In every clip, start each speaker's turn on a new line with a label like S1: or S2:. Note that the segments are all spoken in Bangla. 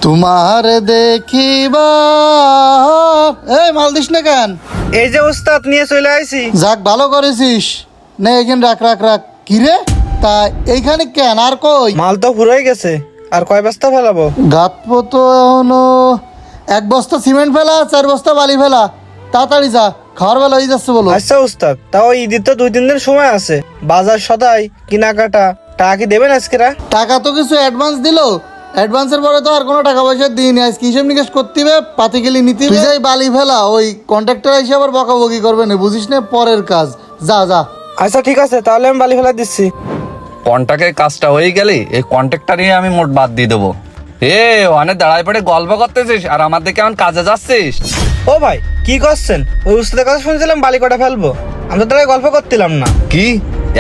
S1: তোমার দেখিবা এই মাল দিস না কেন?
S2: এই যে উস্তাদ নিয়ে চলে আইছি।
S1: যাক ভালো করেছিস। নে এখানে রাখ রাখ রাখ। কিরে তা এইখানে কেন আর কই?
S2: মাল তো ফুরাই গেছে, আর কয় বস্তা ফেলাবো?
S1: গাতপো তো এখনো 1 বস্তা সিমেন্ট ফেলা, 4 বস্তা বালি ফেলা। তাড়াতাড়ি যা, খাওয়ার বেলা হয়ে যাচ্ছে বলো।
S2: আচ্ছা উস্তাদ, তাও ঈদের তো 2-3 দিন সময় আছে। বাজার সদাই কেনাকাটা টাকা কি দেবেন আজকেরা?
S1: টাকা তো কিছু অ্যাডভান্স দিলো, অ্যাডভান্সের পরে তো আর কোনো টাকা পয়সা দিইনি। আজকে হিসেব নিকেশ করতে হবে, পাতিকেলি নিতে হবে। তুই যাই বালি ফেলা, ওই কন্ট্রাক্টর এসে আবার বকাবকি করবে না, বুঝিস না? পরের কাজ যা যা।
S2: আচ্ছা ঠিক আছে, তাহলে আমি বালি ফেলা দিচ্ছি।
S3: কন্ট্রাক্টের কাজটা হয়ে গেলে এই কন্ট্রাক্টরই আমি মোট বাদ দিয়ে দেবো। অনেক দাঁড়ায় পড়ে গল্প করতেছিস আর আমার দিকে কেমন কাজে যাচ্ছিস?
S2: ও ভাই কি করছেন? ওই উস্তাদের কথা শুনছিলাম বালি কটা ফেলবো, আমি তো তাহলে গল্প করছিলাম না।
S3: কি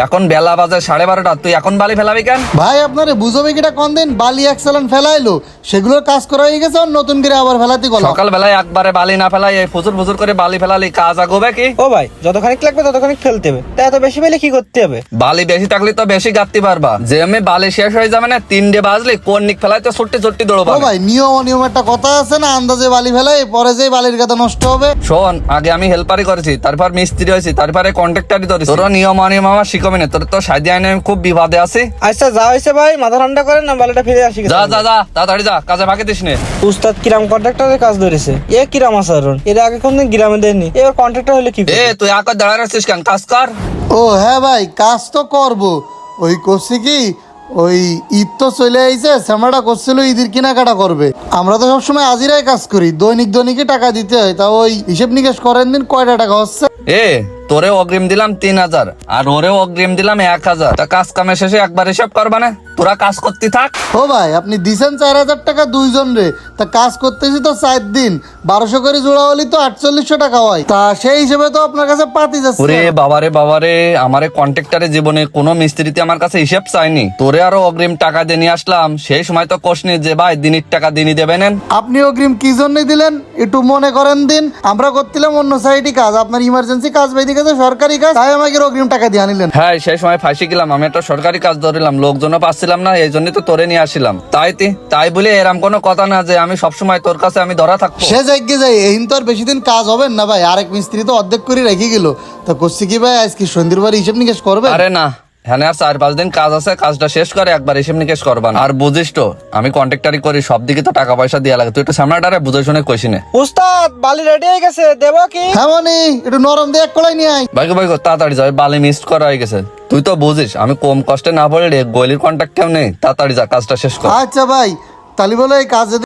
S3: এখন বেলা বাজে 12:30, তুই এখন বালি ফেলাবি কেন?
S1: ভাই আপনারে বুঝবে কিটা কোন দিন বালি এক্সেলেন্ট ফেলাইলো, সেগুলোর কাজ করা হয়ে গেছে, আর নতুন করে আবার ফেলাতে গেল।
S3: সকাল বেলায় একবারে বালি না ফেলাই এই ফুজুর ফুজুর করে বালি ফেলালি কাজ আগবে কি?
S2: ও ভাই যতখানিক লাগবে ততখানিক ফেলতে হবে, তাই এত বেশি পেলে কি করতে হবে?
S3: বালি বেশি থাকলে তো বেশি গাঁততে পারবা। যে আমি বালি শেষ হয়ে যাবে না 3 বাজলে কোন নিক ফেলাই তো ছুট্টি ছুট্টি দৌড়বা।
S1: ও ভাই নিয়ম অনিয়ম একটা কথা আছে না, আন্দাজে বালি ফেলাই পরে যে বালির গাদা নষ্ট হবে।
S3: শোন, আগে আমি হেল্পারি করেছি, তারপর মিস্ত্রি হয়েছি, তারপরে কন্ট্রাক্টারি ধরেছি। তোর নিয়ম অনিয়ম আমার শিখবি না, তোর তো সাইডে আইনে আমি খুব বিবাদে আছি।
S2: আচ্ছা যা হয়েছে ভাই, মাথা ঠান্ডা করেন না, বালিটা ফিরে আসি।
S3: যা যা যা তাড়াতাড়ি যা, কাজে ফাঁকি দিস নে।
S2: উস্তাদ কিরাম কন্ট্রাক্টরের কাজ ধরেছে, এ কিরাম আচরণ, এর আগে কোনদিন গ্রামে দেয়নি, এবার কন্ট্রাক্টর হলে কি করবে?
S3: তুই আকার দাঁড়ায় রাখছিস কেন? কাজ কর।
S1: ও হ্যাঁ ভাই, কাজ তো করবো। ওই করছি কি, ওই ঈদ তো চলে আইছে, শ্যামলাটা করছিল ঈদের কেনাকাটা করবে। আমরা তো সবসময় আজিরাই কাজ করি, দৈনিক দৈনিকই টাকা দিতে হয়। তা ওই হিসেব নিকেশ করেন দিন কয়টা টাকা হচ্ছে।
S3: তোরে অগ্রিম দিলাম 3,000 আর ওরেও অগ্রিম দিলাম 1,000। তা কাজ কামের শেষে একবার হিসাব করবা না? তোরা কাজ করতে থাক।
S1: ও ভাই আপনি দিছেন 4,000 টাকা দুইজন রে, তা কাজ করতেছি তো 4 দিন, 1200 করে জোড়া হলি তো 4800 টাকা হয়। তা সেই হিসেবে তো আপনার কাছে পাতি
S3: ওরে
S1: যাচ্ছে।
S3: বাবারে আমারে কন্ট্রাক্টরের জীবনে কোনো মিস্ত্রিতে আমার কাছে হিসাব চাইনি। তোরে আরো অগ্রিম টাকা দিয়ে নিয়ে আসলাম, সেই সময় তো কোশনি যে ভাই দিনের টাকা দিনই দেবেন।
S1: আপনি অগ্রিম কি জন্য দিলেন একটু মনে করেন দিন। আমরা করছিলাম অন্য সাইডে কাজ, আপনার ইমার্জেন্সি কাজ বেঁধে গেছে, সরকারি কাজ, তাই আমাকে অগ্রিম টাকা দিয়ে আনিলেন।
S3: হ্যাঁ সেই সময় ফাঁসি গেলাম, আমি একটা সরকারি কাজ ধরিলাম, লোকজনও পাচ্ছিলাম না, এই জন্যই তো তোরে নিয়ে আসিলাম। তাই বলে এরম কোনো কথা না যে আমি সবসময় তোর কাছে আমি ধরা থাকবো।
S1: সে জায়গায় যাই, এই তো আর বেশি দিন কাজ হবেন না ভাই, আরেক মিস্ত্রি তো অর্ধেক করে রেখে গেল। তা করছি কি ভাই, আজকে সন্ধ্যের হিসেব নিকেশ করবে?
S3: আরে না, হ্যাঁ আর 4-5 দিন কাজ আছে, কাজটা শেষ করে একবার হিসেব নিকেশ করবা না। আর বুঝিস তো আমি কন্ট্রাক্টারি করি, সব দিকে তো টাকা পয়সা দেওয়া লাগে, তুই একটু সামনাটারে বুঝে শুনে কইসি নে।
S2: উস্তাদ বালি রেডি হয়ে গেছে, দেবো কি?
S1: হ্যাঁ মনি একটু নরম দিয়ে এক কলাই নিয়ে আয়।
S3: ভাই তাড়াতাড়ি যাবে, বালি মিস করা হয়ে গেছে। তুই তো বুঝিস আমি কম কষ্টে না পড়লে গলির কন্ট্রাক্ট কেউ নেই, তাড়াতাড়ি যা কাজটা শেষ কর।
S1: আচ্ছা ভাই, তালি বলে এই কাজে